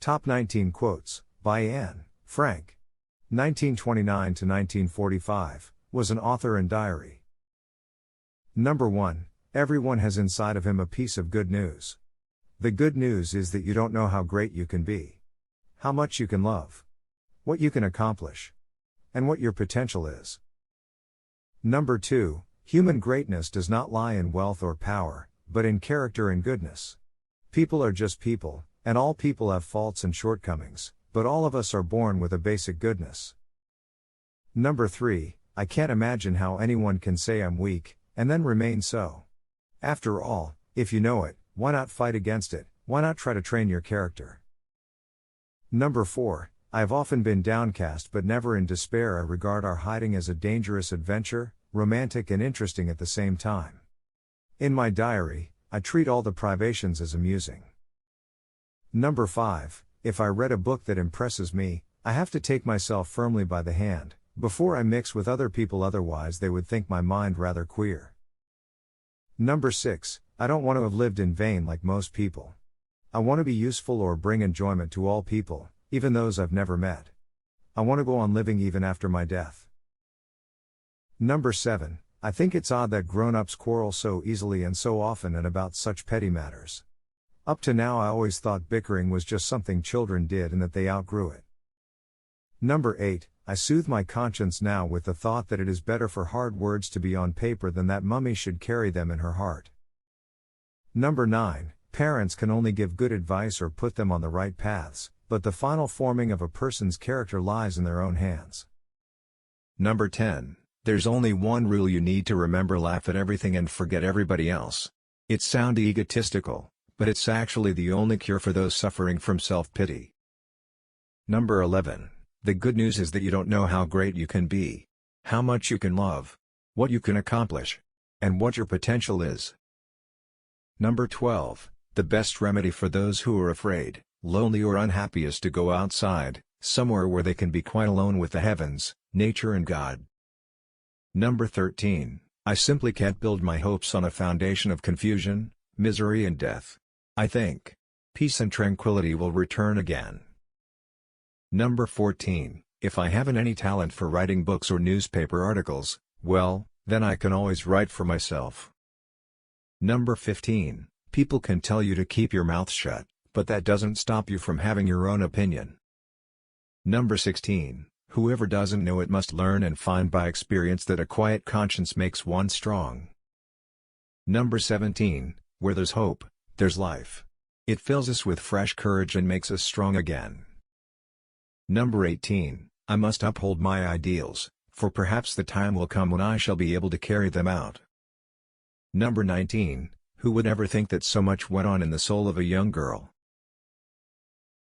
Top 19 Quotes, by Anne Frank. 1929 to 1945, was an author and diary. Number 1. Everyone has inside of him a piece of good news. The good news is that you don't know how great you can be. How much you can love. What you can accomplish. And what your potential is. Number 2. Human greatness does not lie in wealth or power, but in character and goodness. People are just people, and all people have faults and shortcomings, but all of us are born with a basic goodness. Number 3. I can't imagine how anyone can say I'm weak, and then remain so. After all, if you know it, why not fight against it? Why not try to train your character? Number 4. I have often been downcast but never in despair. I regard our hiding as a dangerous adventure, romantic and interesting at the same time. In my diary, I treat all the privations as amusing. Number 5. If I read a book that impresses me, I have to take myself firmly by the hand, before I mix with other people, otherwise they would think my mind rather queer. Number 6. I don't want to have lived in vain like most people. I want to be useful or bring enjoyment to all people, even those I've never met. I want to go on living even after my death. Number 7. I think it's odd that grown-ups quarrel so easily and so often and about such petty matters. Up to now I always thought bickering was just something children did and that they outgrew it. Number 8. I soothe my conscience now with the thought that it is better for hard words to be on paper than that mummy should carry them in her heart. Number 9. Parents can only give good advice or put them on the right paths, but the final forming of a person's character lies in their own hands. Number 10. There's only one rule you need to remember: laugh at everything and forget everybody else. It sounds egotistical, but it's actually the only cure for those suffering from self-pity. Number 11. The good news is that you don't know how great you can be, how much you can love, what you can accomplish, and what your potential is. Number 12. The best remedy for those who are afraid, lonely or unhappy is to go outside, somewhere where they can be quite alone with the heavens, nature and God. Number 13. I simply can't build my hopes on a foundation of confusion, misery and death. I think peace and tranquility will return again. Number 14. If I haven't any talent for writing books or newspaper articles, well, then I can always write for myself. Number 15. People can tell you to keep your mouth shut, but that doesn't stop you from having your own opinion. Number 16. Whoever doesn't know it must learn and find by experience that a quiet conscience makes one strong. Number 17. Where there's hope, there's life. It fills us with fresh courage and makes us strong again. Number 18. I must uphold my ideals, for perhaps the time will come when I shall be able to carry them out. Number 19. Who would ever think that so much went on in the soul of a young girl,